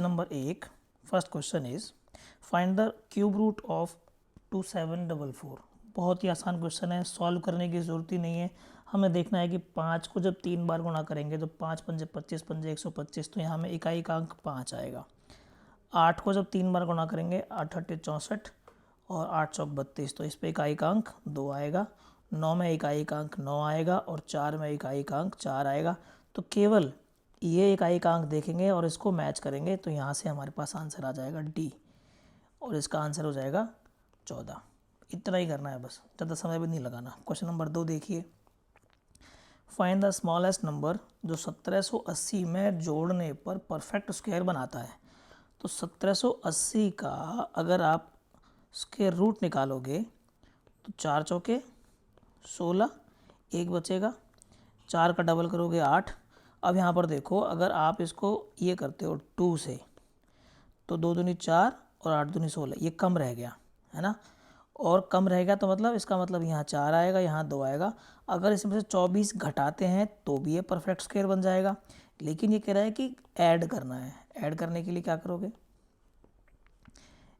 Number एक first question is find the cube root of 2744। बहुत ही आसान क्वेश्चन है, सॉल्व करने की ज़रूरत ही नहीं है। हमें देखना है कि 5 को जब 3 बार गुणा करेंगे तो 5 पंजे 25 पंजे 125, तो यहाँ में इकाई का अंक 5 आएगा। 8 को जब 3 बार गुणा करेंगे 8 अट्ठे 64 और 8 चौक 32, तो इस पर इकाई का अंक 2 आएगा। 9 में इकाई का अंक 9 आएगा और 4 में इकाई का अंक 4 आएगा। तो केवल ये इकाई का अंक देखेंगे और इसको मैच करेंगे तो यहाँ से हमारे पास आंसर आ जाएगा डी, और इसका आंसर हो जाएगा 14। इतना ही करना है बस, ज़्यादा समय भी नहीं लगाना। क्वेश्चन नंबर 2 देखिए, फाइंड द स्मॉलेस्ट नंबर जो 1780 में जोड़ने पर परफेक्ट स्क्वायर बनाता है। तो 1780 का अगर आप स्क्वायर रूट निकालोगे तो 4 चौके 16, एक बचेगा, 4 का डबल करोगे 8। अब यहाँ पर देखो, अगर आप इसको ये करते हो 2 से तो 2 दूनी 4 और 8 दूनी 16, ये कम रह गया है ना। और कम रह गया तो मतलब इसका मतलब यहाँ 4 आएगा, यहाँ 2 आएगा। अगर इसमें से 24 घटाते हैं तो भी ये परफेक्ट स्क्वायर बन जाएगा। लेकिन ये कह रहा है कि ऐड करना है। ऐड करने के लिए क्या करोगे?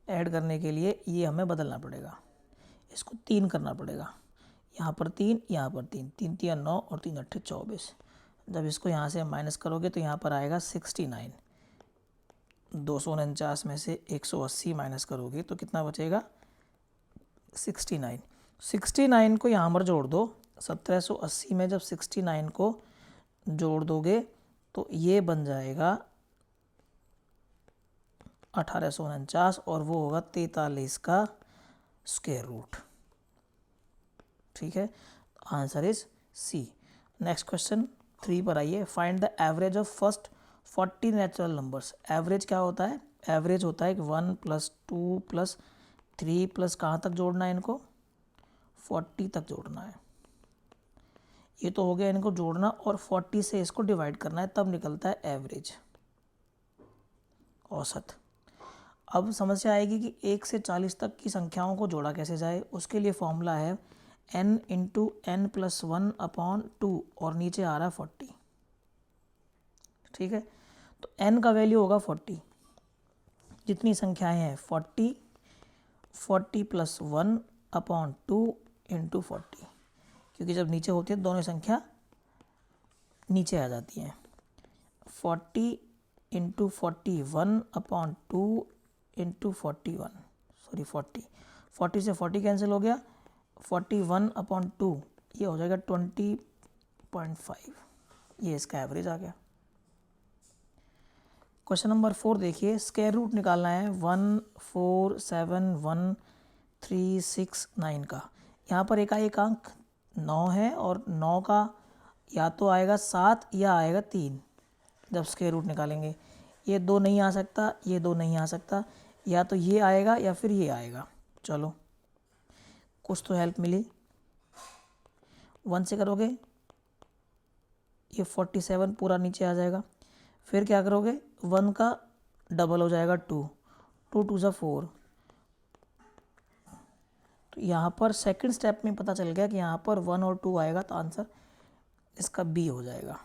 ऐड करने के लिए ये हमें बदलना पड़ेगा, इसको 3 करना पड़ेगा। यहाँ पर 3, यहाँ पर 3, 3 तिया 9 और 3 अट्ठे 24। जब इसको यहाँ से माइनस करोगे तो यहाँ पर आएगा 69। 249 में से 180 माइनस करोगे तो कितना बचेगा? 69। 69 को यहाँ पर जोड़ दो। 1780 में जब 69 को जोड़ दोगे तो ये बन जाएगा 1849 और वो होगा 43 का स्क्वायर रूट। ठीक है, answer is C. Next question 3 पर आइए, find the average of first 40 natural numbers. Average क्या होता है? एवरेज होता है कि 1 + 2 + 3 प्लस कहाँ तक जोड़ना है इनको? 40 तक जोड़ना है। ये तो हो गया इनको जोड़ना, और 40 से इसको डिवाइड करना है, तब निकलता है एवरेज, औसत। अब समस्या आएगी कि 1 से 40 तक की संख्याओं को जोड़ा कैसे जाए। उसके लिए फॉर्मूला है n × n + 1/2 और नीचे आ रहा है 40। ठीक है, तो n का वैल्यू होगा 40। जितनी संख्याएं हैं 40 + 1/2 × 40, क्योंकि जब नीचे होती है दोनों संख्या नीचे आ जाती हैं। 40 × 40 1/2 × 41, सॉरी 40 से 40 कैंसिल हो गया, 41/2 ये हो जाएगा 20.5। ये इसका एवरेज आ गया। क्वेश्चन नंबर 4 देखिए, स्क्वायर रूट निकालना है 1471369 का। यहाँ पर एक अंक 9 है और 9 का या तो आएगा 7 या आएगा 3 जब स्क्वायर रूट निकालेंगे। ये 2 नहीं आ सकता, ये 2 नहीं आ सकता, या तो ये आएगा या फिर ये आएगा। चलो कुछ तो हेल्प मिली। 1 से करोगे ये 47 पूरा नीचे आ जाएगा। फिर क्या करोगे? 1 का डबल हो जाएगा 2, 2 × 2 = 4। तो यहाँ पर सेकंड स्टेप में पता चल गया कि यहाँ पर 1 और 2 आएगा, तो आंसर इसका बी हो जाएगा।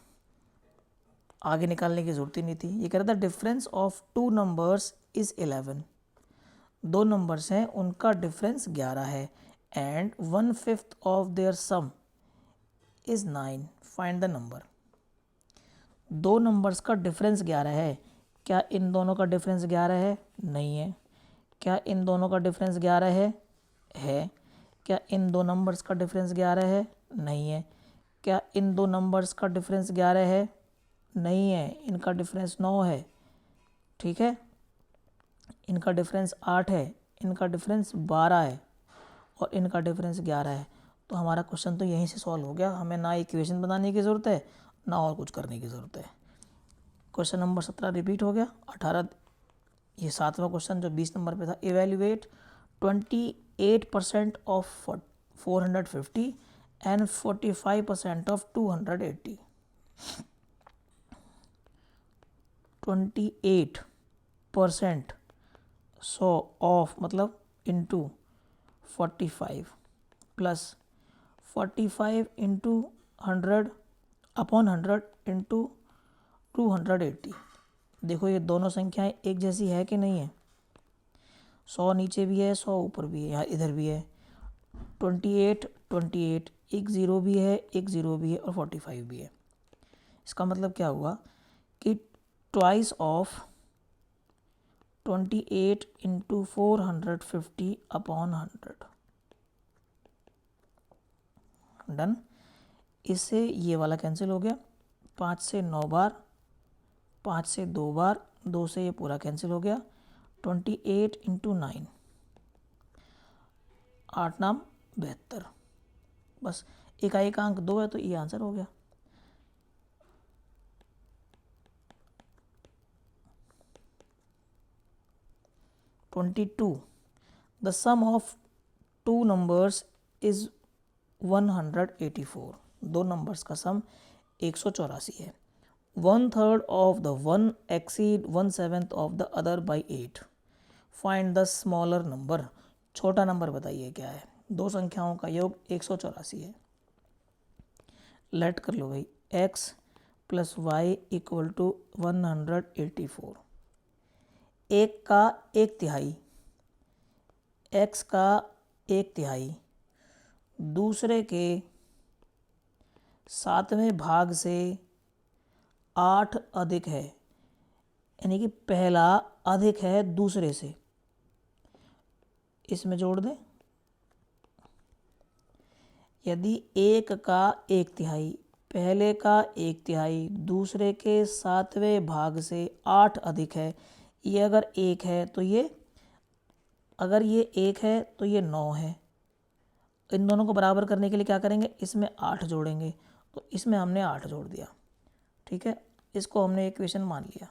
आगे निकालने की जरूरत ही नहीं थी। ये कह रहा था difference of 2 numbers is 11। 2 numbers हैं, उनका डिफरेंस 11 है, and 1/5 of their some is 9, find the number. 2 numbers का डिफरेंस 11 है। क्या इन दोनों का डिफरेंस 11 है? नहीं है। क्या इन दोनों का डिफरेंस 11 है? है। क्या इन 2 नंबर्स का डिफरेंस 11 है? नहीं है। क्या इन 2 नंबर्स का डिफरेंस 11 है? नहीं है। इनका डिफरेंस 9 है। ठीक है, इनका डिफरेंस 8 है, इनका डिफरेंस 12 है और इनका डिफरेंस 11 है। तो हमारा क्वेश्चन तो यहीं से सॉल्व हो गया। हमें ना इक्वेशन बनाने की ज़रूरत है ना और कुछ करने की ज़रूरत है। क्वेश्चन नंबर 17 रिपीट हो गया। 18 ये 7वां क्वेश्चन जो 20 नंबर पे था, evaluate 28% of 450 and 45% of 280। 28% 100 of मतलब इंटू 45 प्लस 45 × 100 / 100 × 280। देखो ये दोनों संख्याएं एक जैसी है कि नहीं है? 100 नीचे भी है, 100 ऊपर भी है, यहाँ इधर भी है। 28 28, एक ज़ीरो भी है, एक ज़ीरो भी है और 45 भी है। इसका मतलब क्या हुआ कि twice of 28 into 450 upon 100। Done. इससे ये वाला कैंसिल हो गया, 5 से 9 बार, 5 से 2 बार, 2 से ये पूरा कैंसिल हो गया। 28 इंटू 9, 8 नाम 72। बस एक अंक 2 है तो ये आंसर हो गया। (22) the sum of two numbers is 184। दो नंबर्स का सम 184 है। 1/3 of the one exceed 1/7 of the other by 8। Find the smaller number. छोटा नंबर बताइए क्या है? दो संख्याओं का योग 184 है। लेट कर लो भाई, x plus y equal to 184। एक का एक तिहाई, x का एक तिहाई दूसरे के 7वें भाग से 8 अधिक है, यानी कि पहला अधिक है दूसरे से। इसमें जोड़ दें, यदि एक का एक तिहाई पहले का एक तिहाई दूसरे के 7वें भाग से 8 अधिक है, ये अगर एक है तो ये, अगर ये एक है तो ये 9 है। इन दोनों को बराबर करने के लिए क्या करेंगे? इसमें 8 जोड़ेंगे, तो इसमें हमने 8 जोड़ दिया। ठीक है, इसको हमने इक्वेशन मान लिया।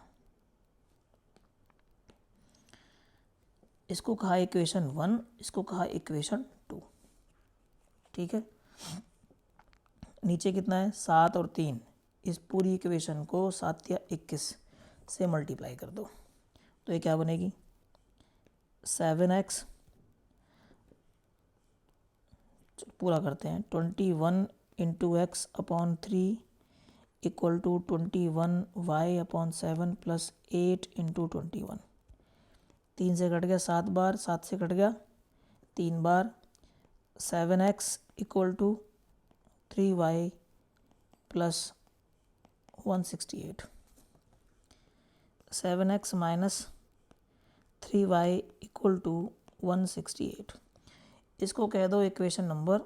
इसको कहा इक्वेशन 1, इसको कहा इक्वेशन 2। ठीक है, नीचे कितना है? 7 और 3। इस पूरी इक्वेशन को 7 या 21 से मल्टीप्लाई कर दो तो ये क्या बनेगी? 7x, पूरा करते हैं, 21 into x upon 3 equal to 21 वाई अपॉन 7 प्लस 8 इंटू 21। 3 से कट गया 7 बार, 7 से कट गया 3 बार। 7x equal to 3y plus 168। 7x minus 3y equal to 168। इसको कह दो इक्वेशन नंबर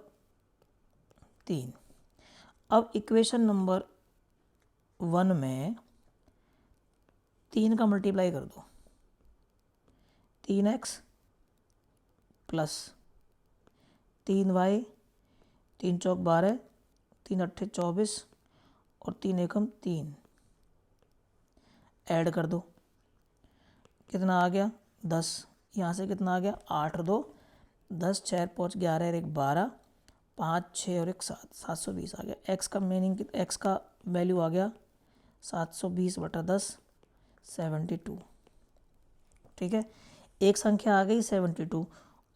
3। अब इक्वेशन नंबर 1 में 3 का मल्टीप्लाई कर दो, 3x प्लस 3y, 3 चौक 12, 3 अट्ठे 24 और 3 एकम 3। ऐड कर दो, कितना आ गया? 10। यहाँ से कितना आ गया? 8 और 2 10, 6 5 11 और 1 12, 5 6 और 1 7, 720 आ गया। x का मीनिंग, x का वैल्यू आ गया 720/10, 72। ठीक है, एक संख्या आ गई 72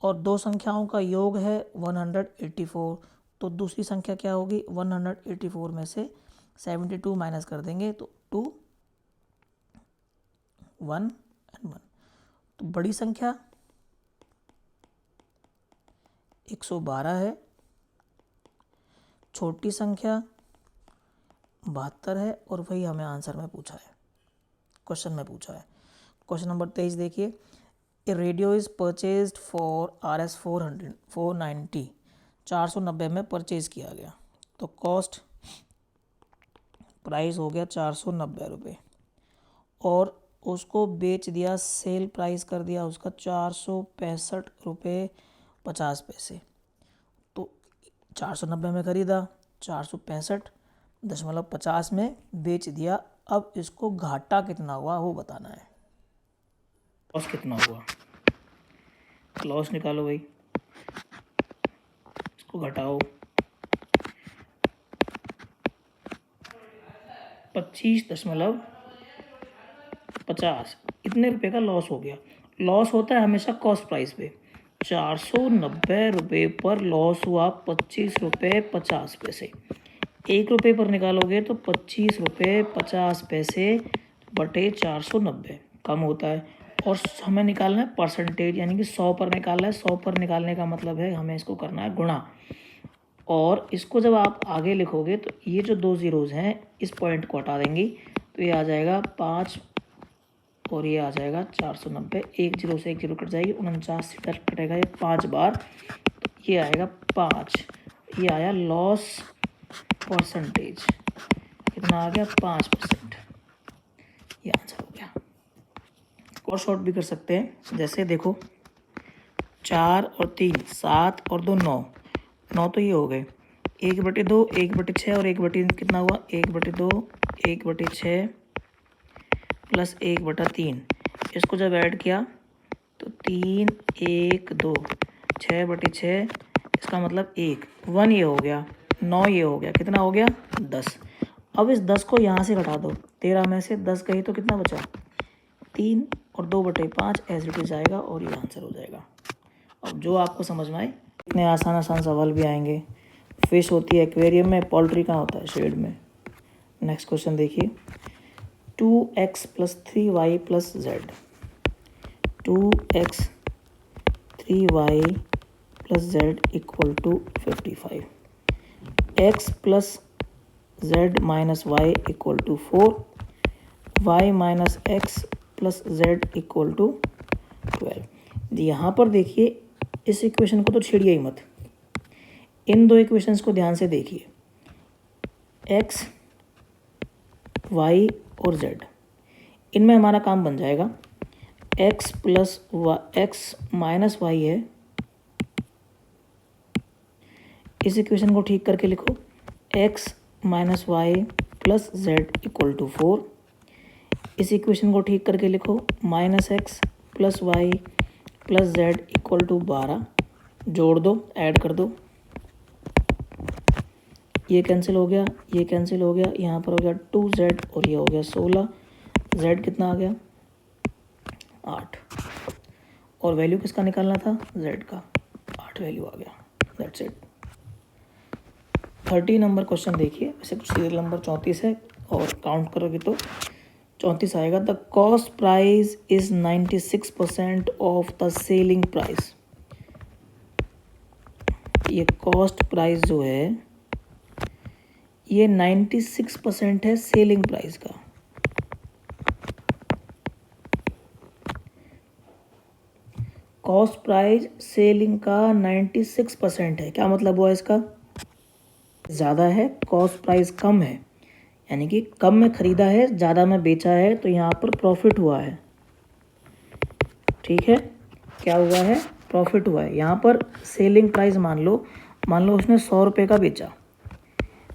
और दो संख्याओं का योग है 184। तो दूसरी संख्या क्या होगी? 184 में से 72 माइनस कर देंगे तो 2 1 और 1। तो बड़ी संख्या 112 है, छोटी संख्या 72 है, और वही हमें आंसर में पूछा है, क्वेश्चन में पूछा है। क्वेश्चन नंबर 23 देखिए, a radio is purchased for RS 490, 490 में परचेज़ किया गया। तो कॉस्ट प्राइस हो गया 490 रुपये, और उसको बेच दिया, सेल प्राइस कर दिया उसका 465 रुपये 50 पैसे। तो 490 में ख़रीदा, 465.50 में बेच दिया। अब इसको घाटा कितना हुआ वो बताना है। लॉस कितना हुआ? लॉस निकालो भाई, इसको घटाओ। 25.50, इतने रुपए का लॉस हो गया। लॉस होता है हमेशा कॉस्ट प्राइस पे। 490 रुपये पर लॉस हुआ 25 रुपये 50 पैसे। 1 रुपये पर निकालोगे तो 25 रुपये 50 पैसे बटे 490 कम होता है। और हमें निकालना है परसेंटेज, यानी कि 100 पर निकालना है। 100 पर निकालने का मतलब है हमें इसको करना है गुणा। और इसको जब आप आगे लिखोगे तो ये जो 2 ज़ीरोज़ हैं इस पॉइंट को हटा देंगी, तो ये आ जाएगा 5 और ये आ जाएगा 490। 1 ज़ीरो से 1 ज़ीरो कट जाएगी, 49 से कटेगा ये 5 बार, तो ये आएगा 5। ये आया लॉस परसेंटेज, कितना आ गया 5%। ये आंसर हो गया। और शॉर्ट भी कर सकते हैं, जैसे देखो 4 और 3 7 और 2 9, 9 तो ये हो गए। 1/2 1/6 और 1/3 कितना हुआ 1/2 1/6 प्लस 1/3। इसको जब ऐड किया तो 3 1 2 6/6, इसका मतलब 1 ये हो गया, 9 ये हो गया, कितना हो गया 10। अब इस 10 को यहाँ से घटा दो, 13 में से 10 गई तो कितना बचा 3 और 2/5 ऐसे उठ जाएगा और ये आंसर हो जाएगा। अब जो आपको समझ में आए, इतने आसान आसान सवाल भी आएंगे। फिश होती है एक्वेरियम में, पोल्ट्री कहाँ होता है शेड में। नेक्स्ट क्वेश्चन देखिए, 2x + 3y + z। 2x 3y + z = 55। x + z - y = 4। y - x + z = 12। यहाँ पर देखिए, इस इक्वेशन को तो छेड़िए ही मत, इन दो इक्वेशंस को ध्यान से देखिए। x, y और z, इनमें हमारा काम बन जाएगा। x - y है, इस इक्वेशन को ठीक करके लिखो, x - y + z = 4। इस इक्वेशन को ठीक करके लिखो, -x + y + z = 12। जोड़ दो, ऐड कर दो, ये कैंसिल हो गया, ये कैंसिल हो गया, यहाँ पर हो गया 2z और ये हो गया 16। z कितना आ गया 8, और वैल्यू किसका निकालना था z का, 8 वैल्यू आ गया। That's it. 30 नंबर क्वेश्चन देखिए, वैसे सीरियल नंबर 34 है और काउंट करोगे तो 34 आएगा। The cost price is 96% of the selling price. ये कॉस्ट प्राइस जो है ये 96% है सेलिंग प्राइस का। कॉस्ट प्राइस सेलिंग का 96% है, क्या मतलब हुआ इसका, ज़्यादा है, कॉस्ट प्राइस कम है, यानी कि कम में ख़रीदा है, ज़्यादा में बेचा है, तो यहाँ पर प्रॉफिट हुआ है। ठीक है, क्या हुआ है, प्रॉफिट हुआ है। यहाँ पर सेलिंग प्राइस मान लो उसने 100 रुपये का बेचा,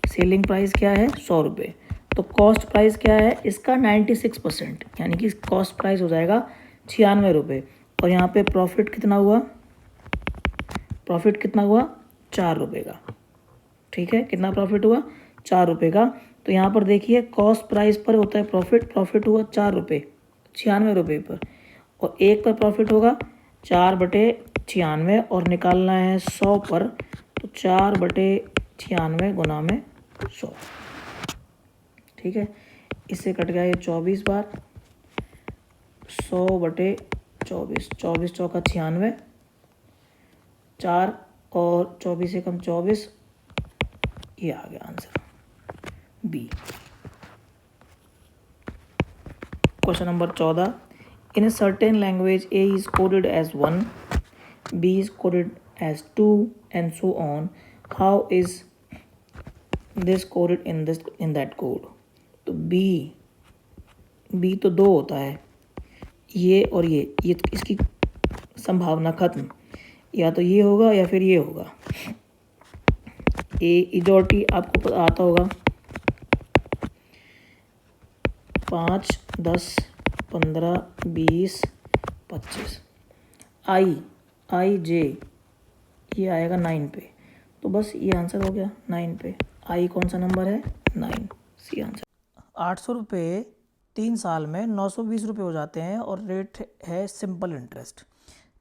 सेलिंग प्राइस क्या है 100 रुपये, तो कॉस्ट प्राइस क्या है इसका 96%, यानी कि कॉस्ट प्राइस हो जाएगा 96 रुपये। और यहाँ पे प्रॉफिट कितना हुआ, प्रॉफिट कितना हुआ 4 रुपये का। ठीक है, कितना प्रॉफिट हुआ 4 रुपये का। तो यहाँ पर देखिए कॉस्ट प्राइस पर होता है प्रॉफिट, प्रॉफिट हुआ 4 रुपये 96 रुपये पर, और एक पर प्रॉफिट होगा 4/96 और निकालना है 100 पर, तो 4/96 गुना में 100। ठीक है, इससे कट गया ये 24 बार, 100/24, 24 चौका 96, 4 और 24 से कम 24, ये आ गया answer B. Question number 14, in a certain language A is coded as 1, B is coded as 2 and so on. How is this coded in that code? तो B तो 2 होता है, ये और ये इसकी संभावना खत्म, या तो ये होगा या फिर ये होगा। ए इजोटी आपको आता होगा 5 10 15 20 25। आई जे ये आएगा 9 पे, तो बस ये आंसर हो गया 9 पे। आई कौन सा नंबर है 9, सी आंसर। 800 रुपये 3 साल में 920 रुपये हो जाते हैं और रेट है सिंपल इंटरेस्ट।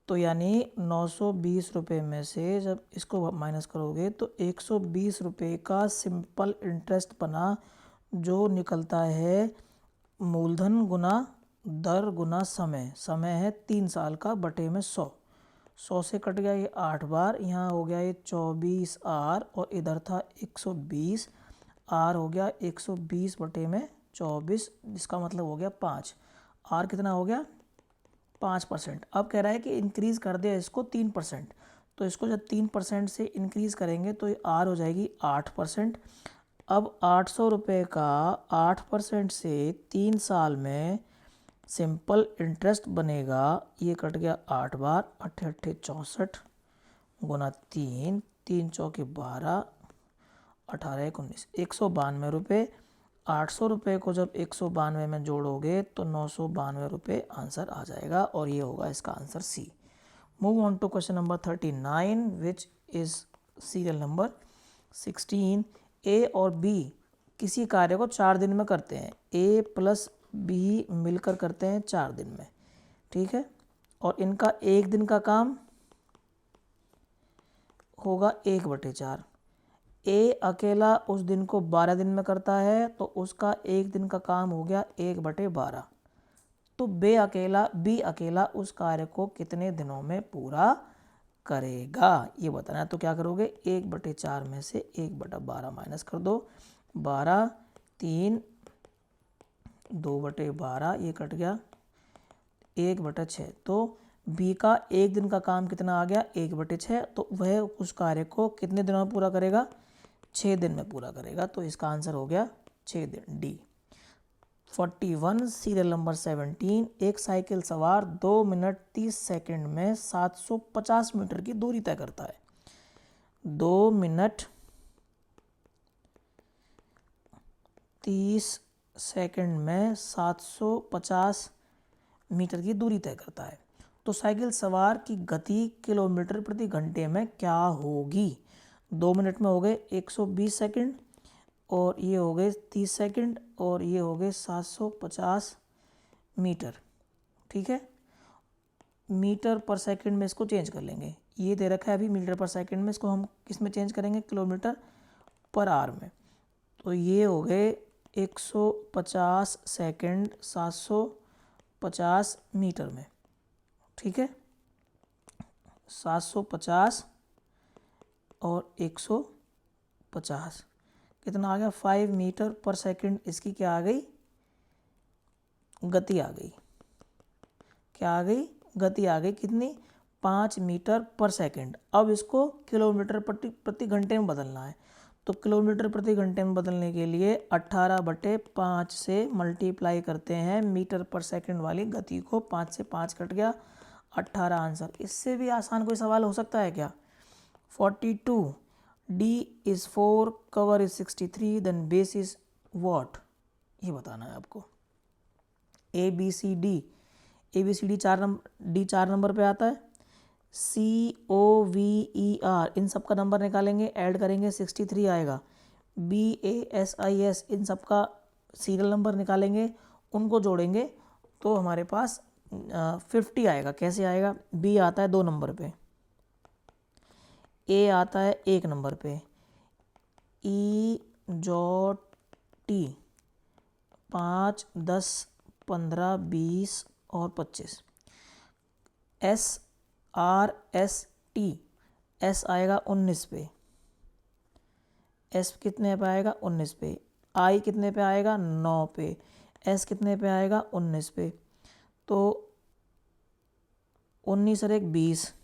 तो यानी 920 रुपये में से जब इसको माइनस करोगे तो 120 रुपये का सिंपल इंटरेस्ट बना, जो निकलता है मूलधन गुना दर गुना समय, समय है 3 साल का बटे में 100, 100 से कट गया ये 8 बार, यहाँ हो गया ये 24 आर और इधर था 120, आर हो गया 120 बटे में 24, जिसका मतलब हो गया 5, आर कितना हो गया 5%। अब कह रहा है कि इंक्रीज़ कर दे इसको 3%, तो इसको जब 3% से इंक्रीज़ करेंगे तो ये आर हो जाएगी 8%। अब 800 रुपये का 8% से 3 साल में सिंपल इंटरेस्ट बनेगा, ये कट गया 8 बार, 8 8 64 गुना 3, 3 चौके 12, 18 19, 192 रुपये। 800 रुपये को जब 192 में जोड़ोगे तो 992 रुपये आंसर आ जाएगा और ये होगा इसका answer C. Move on to question number 39 which is serial number 16। A और बी किसी कार्य को 4 दिन में करते हैं, ए प्लस बी मिलकर करते हैं 4 दिन में, ठीक है, और इनका 1 दिन का काम होगा 1/4। ए अकेला उस दिन को 12 दिन में करता है तो उसका 1 दिन का काम हो गया 1/12। तो बी अकेला उस कार्य को कितने दिनों में पूरा करेगा ये बताना है। तो क्या करोगे, 1/4 में से 1/12 माइनस कर दो, 12, 3, 2/12, ये कट गया 1/6। तो बी का 1 दिन का काम कितना आ गया 1/6, तो वह उस कार्य को कितने दिनों में पूरा करेगा 6 दिन में पूरा करेगा। तो इसका आंसर हो गया 6 दिन, डी। 41 serial number 17। एक साइकिल सवार 2 मिनट 30 सेकंड में 750 मीटर की दूरी तय करता है। 2 मिनट 30 सेकंड में 750 मीटर की दूरी तय करता है, तो साइकिल सवार की गति किलोमीटर प्रति घंटे में क्या होगी। 2 मिनट में हो गए 120 सेकंड और ये हो गए 30 सेकंड और ये हो गए 750 मीटर, ठीक है। मीटर पर सेकंड में इसको चेंज कर लेंगे, ये दे रखा है अभी मीटर पर सेकंड में, इसको हम किस में चेंज करेंगे किलोमीटर पर आवर में। तो ये हो गए 150 सेकंड 750 मीटर में, ठीक है, 750 और 150 कितना आ गया 5 मीटर पर सेकंड। इसकी क्या आ गई गति आ गई, क्या आ गई गति आ गई, कितनी 5 मीटर पर सेकंड। अब इसको किलोमीटर प्रति घंटे में बदलना है, तो किलोमीटर प्रति घंटे में बदलने के लिए 18/5 से मल्टीप्लाई करते हैं मीटर पर सेकंड वाली गति को, 5 से 5 कट गया 18 आंसर। इससे भी आसान कोई सवाल हो सकता है क्या। 42 D is 4, cover is 63, then base is what, ये बताना है आपको। ABCD 4 नंबर पे आता है, COVER इन सब का नंबर निकालेंगे, ऐड करेंगे 63 आएगा। BASIS इन सब का सीरियल नंबर निकालेंगे, उनको जोड़ेंगे तो हमारे पास 50 आएगा। कैसे आएगा, B आता है 2 नंबर पे, ए आता है 1 नंबर पे, EJT 5, 10, 15, 20 और 25, SRST एस आएगा 19 पे, एस कितने पे आएगा 19 पे, आई कितने पे आएगा 9 पे, एस कितने पे आएगा 19 पे। तो 19 और 1 20,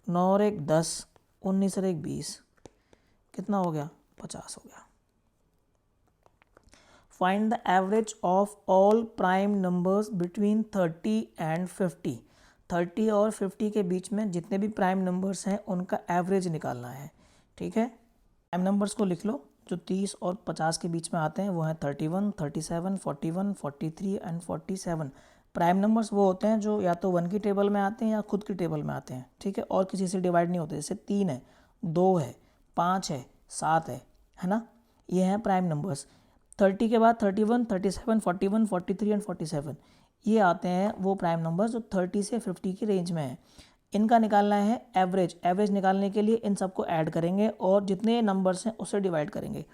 9 और 1 10, 19 और 1 20, कितना हो गया 50 हो गया। Find the average of all prime numbers between 30 and 50। 30 और 50 के बीच में जितने भी प्राइम नंबर्स हैं उनका एवरेज निकालना है, ठीक है। प्राइम नंबर्स को लिख लो, जो 30 और 50 के बीच में आते हैं वो हैं 31, 37, 41, 43 एंड 47। प्राइम नंबर्स वो होते हैं जो या तो 1 की टेबल में आते हैं या खुद की टेबल में आते हैं, ठीक है, और किसी से डिवाइड नहीं होते। जैसे 3 है, 2 है, 5 है, 7 है ना, ये हैं प्राइम नंबर्स। 30 के बाद 31, 37, 41, 43 एंड 47 ये आते हैं वो प्राइम नंबर्स जो 30 से 50 की रेंज में हैं। इनका निकालना है एवरेज। एवरेज निकालने के लिए इन सबको ऐड करेंगे और जितने नंबर्स हैं उससे डिवाइड करेंगे।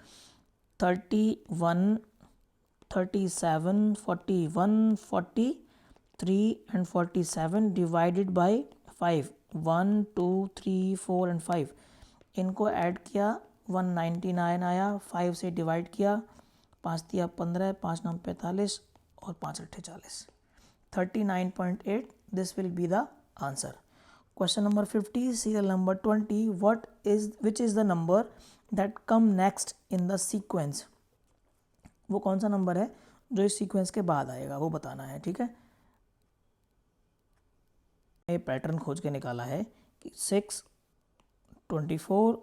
31, 37, 41, 43 and 47 डिवाइडेड बाय 5, 1, 2, 3, 4 एंड 5, इनको ऐड किया 199 आया, 5 से डिवाइड किया, 5 दिया 15, 5 9 45 और 5 8 40, 39.8, this will be the answer. Question number 50, serial number 20, which is the number that come next in the sequence? वो कौन सा नंबर है जो इस सीक्वेंस के बाद आएगा, वो बताना है, ठीक है। ये पैटर्न खोज के निकाला है कि 6, 24,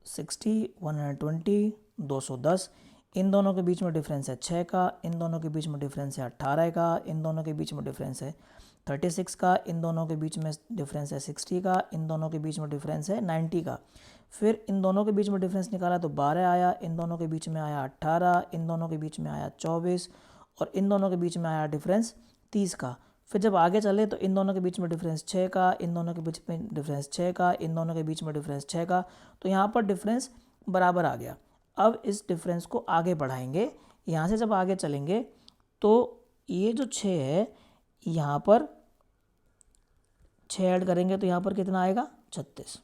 60, 120, 210, इन दोनों के बीच में डिफरेंस है 6 का, इन दोनों के बीच में डिफरेंस है 18 का, इन दोनों के बीच में डिफरेंस है 36 का, इन दोनों के बीच में डिफरेंस है 60 का, इन दोनों के बीच में डिफरेंस है 90 का। फिर इन दोनों के बीच में डिफरेंस निकाला तो 12 आया, इन दोनों के बीच में आया 18, इन दोनों के बीच में आया 24 और इन दोनों के बीच में आया डिफरेंस 30 का। फिर जब आगे चले तो इन दोनों के बीच में डिफरेंस 6 का, इन दोनों के बीच में डिफरेंस 6 का, इन दोनों के बीच में डिफरेंस 6 का, तो यहाँ पर डिफरेंस बराबर आ गया। अब इस डिफरेंस को आगे बढ़ाएंगे, यहाँ से जब आगे चलेंगे तो ये जो 6 है यहाँ पर 6 ऐड करेंगे तो यहाँ पर कितना आएगा 36,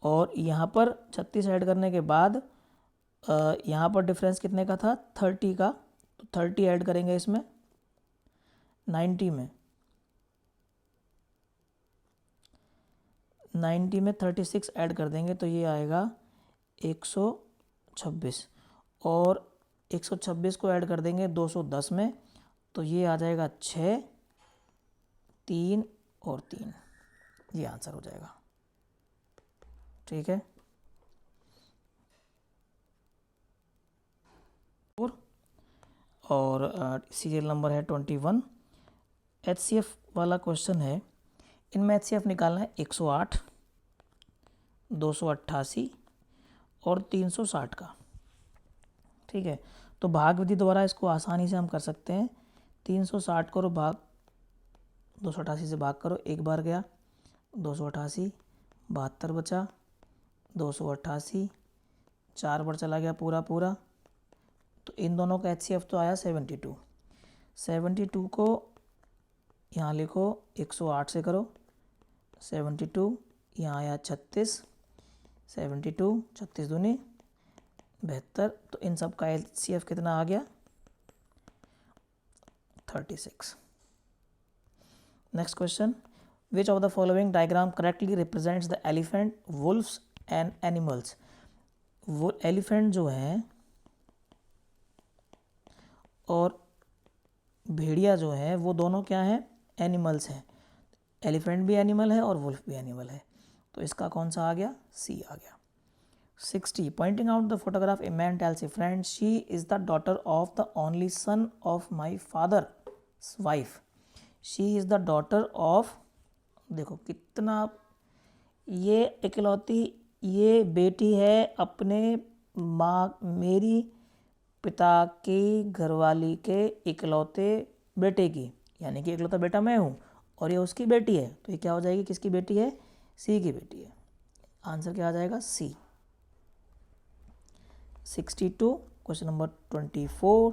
और यहाँ पर 36 ऐड करने के बाद यहाँ पर डिफरेंस कितने का था 30 का, तो 30 ऐड करेंगे इसमें 90 में, 90 में 36 ऐड कर देंगे तो ये आएगा 126, और 126 को ऐड कर देंगे 210 में तो ये आ जाएगा 6, 3 और 3, ये आंसर हो जाएगा, ठीक है। और सीरियल नंबर है 21, HCF वाला क्वेश्चन है। इनमें HCF निकालना है 108, 288 और 360 का, ठीक है। तो भाग विधि द्वारा इसको आसानी से हम कर सकते हैं। 360 करो भाग 288 से भाग करो, एक बार गया 288, 72 बचा, 288 4 बार चला गया पूरा पूरा, तो इन दोनों का HCF तो आया 72। 72 को यहाँ लिखो 108 से करो, 72 यहाँ आया 36, 72 36 दूनी 72, तो इन सब का HCF कितना आ गया 36। Next question, which of the following diagram correctly represents the elephant, wolves and animals. वो एलिफेंट जो हैं और भेड़िया जो है वो दोनों क्या हैं एनिमल्स हैं। एलिफेंट भी एनिमल है और वुल्फ भी एनिमल है, तो इसका कौन सा आ गया सी आ गया। 60, pointing out the photograph, a man tales A friend she is the daughter of the only son of my father wife. She is the daughter of, देखो कितना, ये इकलौती, ये बेटी है अपने माँ, मेरी पिता की घरवाली के इकलौते बेटे की, यानी कि इकलौता बेटा मैं हूँ और ये उसकी बेटी है, तो ये क्या हो जाएगी, किसकी बेटी है सी की बेटी है। आंसर क्या आ जाएगा सी। 62, question number 24,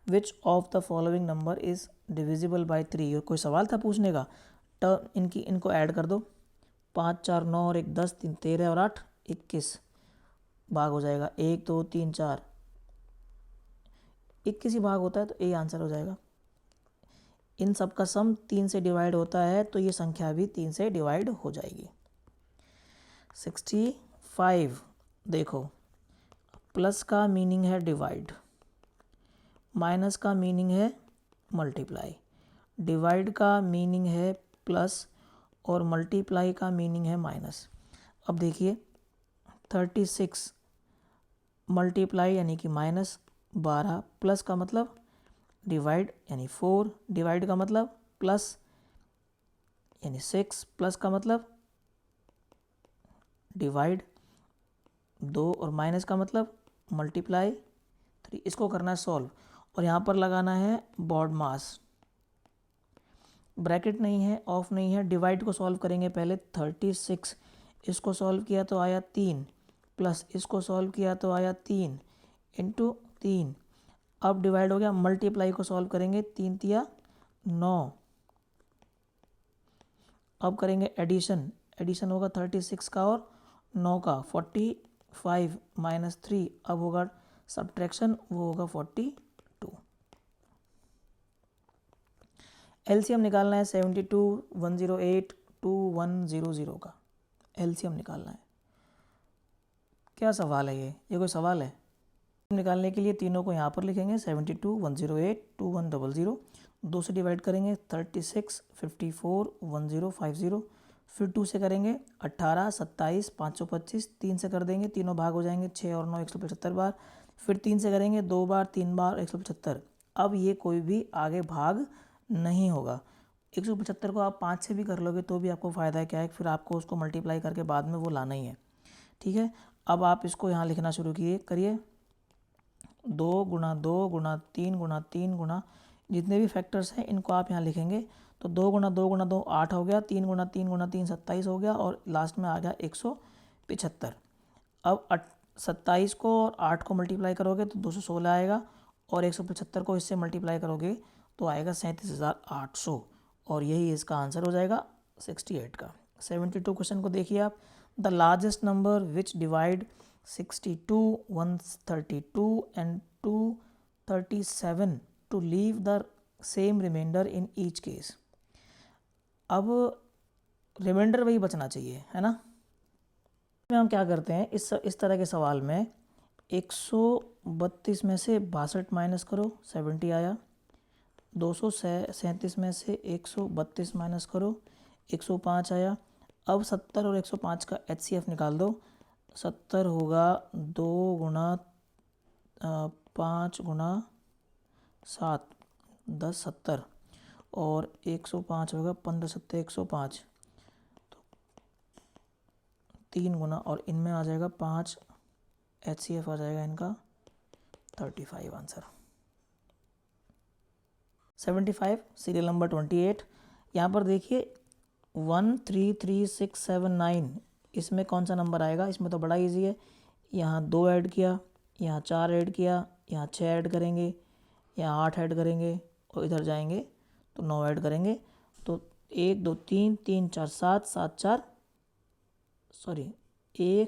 which of the following number is divisible by 3। कोई सवाल था पूछने का, टर्म इनको ऐड कर दो, 5 4 9 और 1 10, 3 13 और 8 21, भाग हो जाएगा 1 2 3 4, 21 ही भाग होता है, तो यही आंसर हो जाएगा। इन सब का सम 3 से डिवाइड होता है, तो ये संख्या भी 3 से डिवाइड हो जाएगी। 65, देखो प्लस का मीनिंग है डिवाइड, माइनस का मीनिंग है मल्टीप्लाई, डिवाइड का मीनिंग है प्लस और मल्टीप्लाई का मीनिंग है माइनस। अब देखिए 36 मल्टीप्लाई यानी कि माइनस 12, प्लस का मतलब डिवाइड यानी 4, डिवाइड का मतलब प्लस यानी 6, प्लस का मतलब डिवाइड 2 और माइनस का मतलब मल्टीप्लाई 3। इसको करना है सॉल्व और यहाँ पर लगाना है बॉड मास, ब्रैकेट नहीं है, ऑफ नहीं है। डिवाइड को सॉल्व करेंगे पहले, 36 इसको सॉल्व किया तो आया 3, प्लस इसको सॉल्व किया तो आया 3 इंटू 3, अब डिवाइड हो गया, मल्टीप्लाई को सॉल्व करेंगे, 3 तिया 9। अब करेंगे एडिशन, एडिशन होगा 36 का और 9 का, 45 माइनस 3। अब होगा सब्ट्रैक्शन, वो होगा 42। एलसीएम निकालना है 72, 108, 2100 का एलसीएम निकालना है। क्या सवाल है ये कोई सवाल है? निकालने के लिए तीनों को यहाँ पर लिखेंगे, 72, 108, 2100। 2 से डिवाइड करेंगे, 36, 54, 1050। फिर 2 से करेंगे, 18, 27, 525। 3 से कर देंगे, तीनों भाग हो जाएंगे, 6 और 9 175 बार। फिर 3 से करेंगे, 2 बार, 3 बार, 175। अब ये कोई भी आगे भाग नहीं होगा। 175 को आप 5 से भी कर लोगे तो भी आपको फ़ायदा है, क्या है, फिर आपको उसको मल्टीप्लाई करके बाद में वो लाना ही है। ठीक है, अब आप इसको यहाँ लिखना शुरू करिए, 2 गुणा 2 गुणा 3 गुणा 3 गुणा जितने भी फैक्टर्स हैं इनको आप यहाँ लिखेंगे। तो 2 गुणा 2 गुणा 2 8 हो गया, 3 गुणा 3 गुणा 3 27 हो गया, और लास्ट में आ गया 175। अब 27 को और 8 को मल्टीप्लाई करोगे तो 216 आएगा, और 175 को इससे मल्टीप्लाई करोगे तो आएगा 37,800, और यही इसका आंसर हो जाएगा 68 का। 72 क्वेश्चन को देखिए आप, the largest number which divide 62, 132 and 237 to leave the same remainder in each case. अब रिमाइंडर वही बचना चाहिए, है ना। हम क्या करते हैं, इस तरह के सवाल में 132 में से 62 माइनस करो, 70 आया। 237 में से 132 माइनस करो, 105 आया। अब 70 और 105 का HCF निकाल दो। 70 होगा 2 गुणा 5 गुणा 7, 10 70, और 105 होगा 15 7 105, तो 3 गुना, और इनमें आ जाएगा 5, HCF आ जाएगा इनका 35 आंसर। 75 serial number 28। यहाँ पर देखिए 1 3 3 6 7 9, इसमें कौन सा नंबर आएगा? इसमें तो बड़ा इजी है, यहाँ 2 ऐड किया, यहाँ 4 ऐड किया, यहाँ 6 ऐड करेंगे, यहाँ 8 ऐड करेंगे, और इधर जाएंगे तो 9 ऐड करेंगे। तो 1 2 3 3 4 7 7 4 सॉरी 1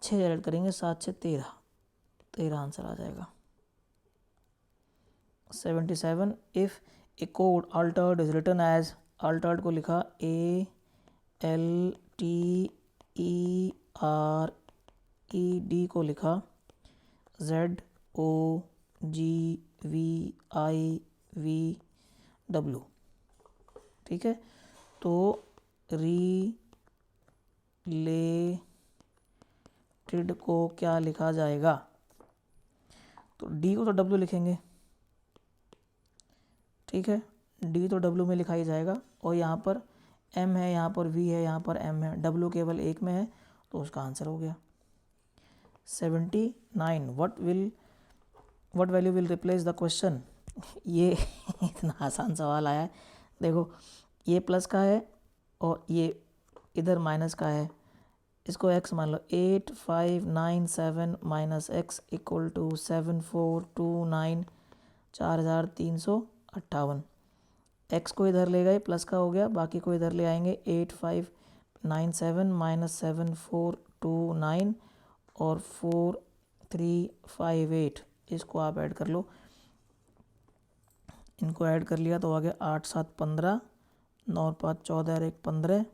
6 ऐड करेंगे, 7 6 13 आंसर आ जाएगा 77। If a code altered is written as, altered को लिखा ALTERED को लिखा ZOGVIVW, ठीक है। तो रिलेटेड को क्या लिखा जाएगा? तो D को तो W लिखेंगे, ठीक है, D तो W में लिखा ही जाएगा, और यहाँ पर M है, यहाँ पर V है, यहाँ पर M है, W केवल एक में है, तो उसका आंसर हो गया 79। What value will replace the question? ये इतना आसान सवाल आया है। देखो ये प्लस का है और ये इधर माइनस का है, इसको x मान लो। 8 5 9 7 minus x equal to 7429, 4358। x को इधर ले गए, प्लस का हो गया, बाकी को इधर ले आएंगे। 8 5 9 7 माइनस 7429 और 4358, इसको आप ऐड कर लो। इनको ऐड कर लिया तो आ गया 8 7 15, 9 और 5 14 और 1 15,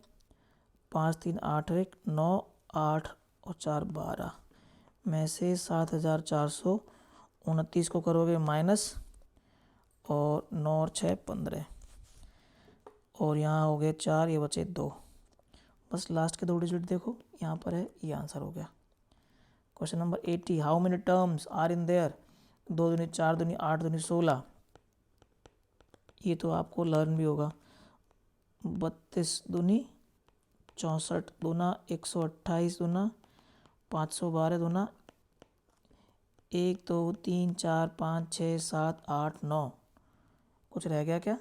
5 3 8 और 1 9, 8 और 4 12 में से 7429 को करोगे माइनस, और 9 और 6 15, और यहाँ हो गए 4, ये बचे 2। बस लास्ट के 2 डिजिट देखो यहाँ पर है, ये आंसर हो गया। Question number 80, how many terms are in there? 2 दूनी 4 दूनी 8 दूनी 16, ये तो आपको लर्न भी होगा। 32 दूनी 64 दूना 128 दूना 512 दूना 1 2 3 4 5 6 7 8 9, कुछ रह गया क्या?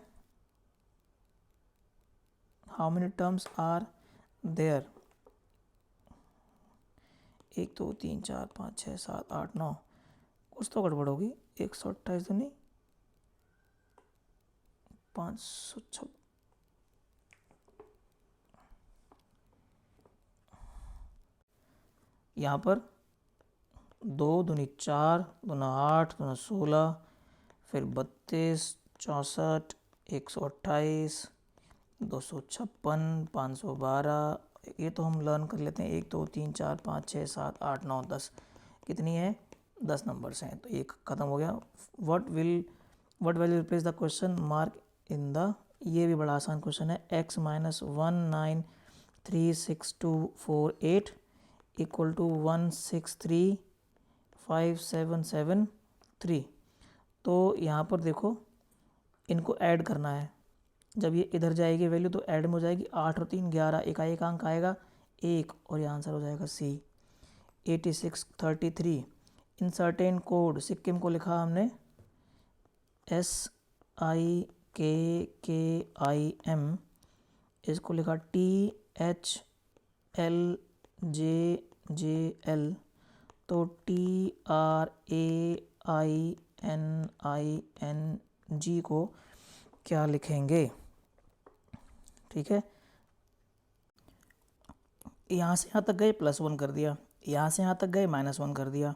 How many terms are there? 1 2 3 4 5 6 7 8 9, कुछ तो गड़बड़ होगी। 128 दूनी 506, यहाँ पर 2 दूनी 4, 2 8, 2 16, फिर 32, 64, 128, 256, 512, ये तो हम लर्न कर लेते हैं। 1 2 3 4 5 6 7 8 9 10, कितनी है? 10 नंबर्स हैं, तो एक ख़त्म हो गया। What value replace the question mark in the, ये भी बड़ा आसान क्वेश्चन है। x माइनस 1936248 इक्वल टू 163577 तो यहाँ पर देखो इनको ऐड करना है। जब ये इधर जाएगी वैल्यू तो ऐड में हो जाएगी। 8 और 3 11, एक अंक आएगा 1 और ये आंसर हो जाएगा C। 8633 in certain code, Sikkim को लिखा हमने SIKKIM, इसको लिखा THLJJL, तो TRAINING को क्या लिखेंगे? ठीक है, यहाँ से यहाँ तक गए +1 कर दिया, यहाँ से यहाँ तक गए -1 कर दिया,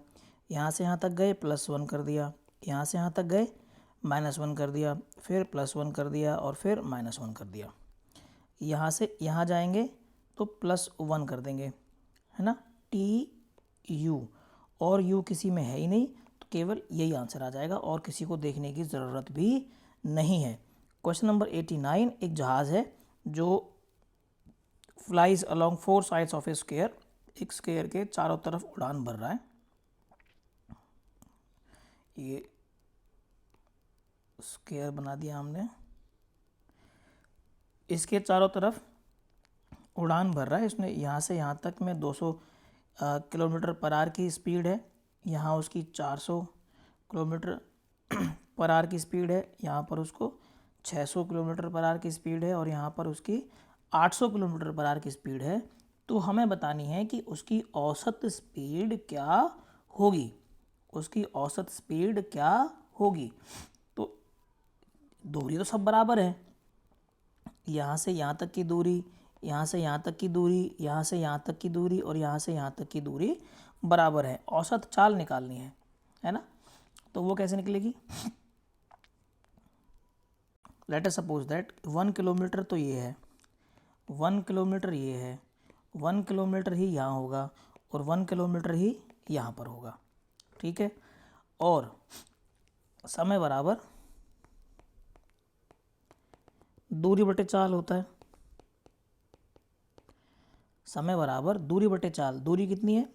यहाँ से यहाँ तक गए +1 कर दिया, यहाँ से यहाँ तक गए -1 कर दिया, फिर +1 कर दिया और फिर -1 कर दिया। यहाँ से यहाँ जाएंगे तो +1 कर देंगे, है ना। TU और U किसी में है ही नहीं, तो केवल यही आंसर आ जाएगा और किसी को देखने की ज़रूरत भी नहीं है। क्वेश्चन नंबर 89, एक जहाज़ है जो flies along 4 sides of A square, एक स्क्वायर के चारों तरफ उड़ान भर रहा है। ये स्क्वायर बना दिया हमने, इसके चारों तरफ उड़ान भर रहा है। इसने यहाँ से यहाँ तक में 200 किलोमीटर पर आवर की स्पीड है, यहाँ उसकी 400 किलोमीटर पर आवर की स्पीड है, यहाँ पर उसको 600 किलोमीटर पर आवर की स्पीड है और यहाँ पर उसकी 800 किलोमीटर पर आवर की स्पीड है। तो हमें बतानी है कि उसकी औसत स्पीड क्या होगी, उसकी औसत स्पीड क्या होगी। तो दूरी तो सब बराबर है, यहाँ से यहाँ तक की दूरी, यहाँ से यहाँ तक की दूरी, यहाँ से यहाँ तक की दूरी और यहाँ से यहाँ तक की दूरी बराबर है। औसत चाल निकालनी है ना। तो वो कैसे निकलेगी? Let us suppose that 1 kilometre तो ये है, 1 किलोमीटर ये है, 1 किलोमीटर ही यहाँ होगा और 1 किलोमीटर ही यहाँ पर होगा, ठीक है। और समय बराबर दूरी बटे चाल होता है। समय बराबर दूरी बटे चाल। दूरी कितनी है?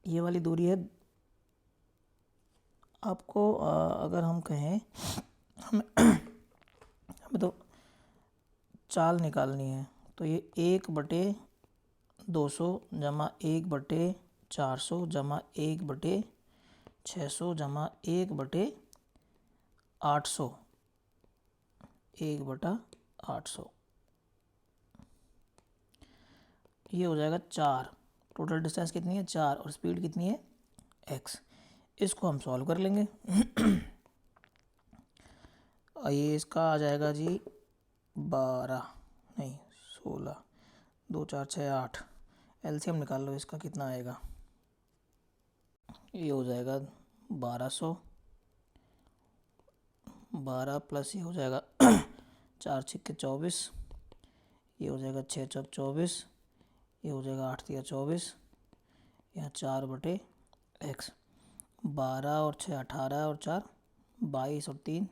ये वाली दूरी है, आपको अगर हम कहें हमें तो चाल निकालनी है, तो ये 1/200 जमा 1/400 जमा 1/600 जमा 1/800, 1/800, ये हो जाएगा 4। टोटल डिस्टेंस कितनी है? 4 और स्पीड कितनी है? x। इसको हम सॉल्व कर लेंगे। ये इसका आ जाएगा जी 12 नहीं 16, 2 4 6 8, एलसीएम निकाल लो, इसका कितना आएगा? ये हो जाएगा 1200, 12 प्लस ये हो जाएगा 4 6 24, ये हो जाएगा 6 चौक 24, ये हो जाएगा 8 3 24, यहाँ 4/x, 12 और 6 18 और 4 22 और 3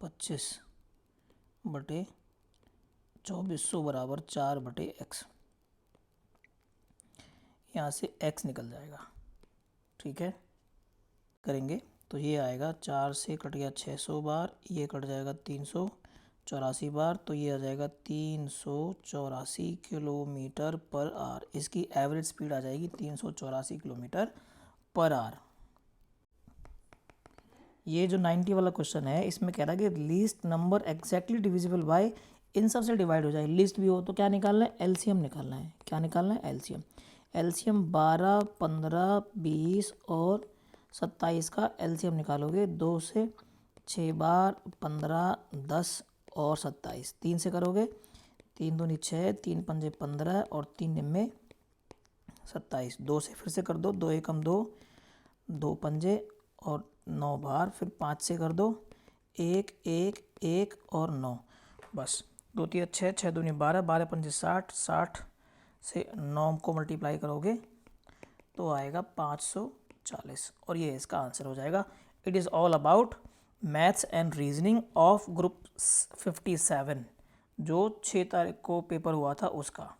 25/2400 बराबर 4/x। यहाँ से x निकल जाएगा, ठीक है। करेंगे तो ये आएगा 4 से कट गया 600 बार, ये कट जाएगा 384 बार, तो ये आ जाएगा 384 किलोमीटर पर आवर। इसकी एवरेज स्पीड आ जाएगी 384 किलोमीटर पर आवर। ये जो 90 वाला क्वेश्चन है, इसमें कह रहा है कि least number exactly divisible by, इन सब से डिवाइड हो जाए। लिस्ट भी हो तो क्या निकालना है? एलसीएम निकालना है। क्या निकालना है? एलसीएम। एलसीएम 12, 15, 20 और 27 का एलसीएम निकालोगे। 2 से 6 बार, 15, 10 और 27, 3 से करोगे। 3 दूनी 6, 3 पंजे 15 और 3 निम्मे 27। 2 से फिर से कर दो, 2 एकम 2, 2 पंजे और 9 बार। फिर 5 से कर दो, 1, 1, 1 और 9। बस 2 3 6, 6 दूनी 12, 12 पंजे 60, 60 से 9 को मल्टीप्लाई करोगे तो आएगा 540 और ये इसका आंसर हो जाएगा। It is all about maths and reasoning of group 57 जो 6 तारीख को पेपर हुआ था उसका।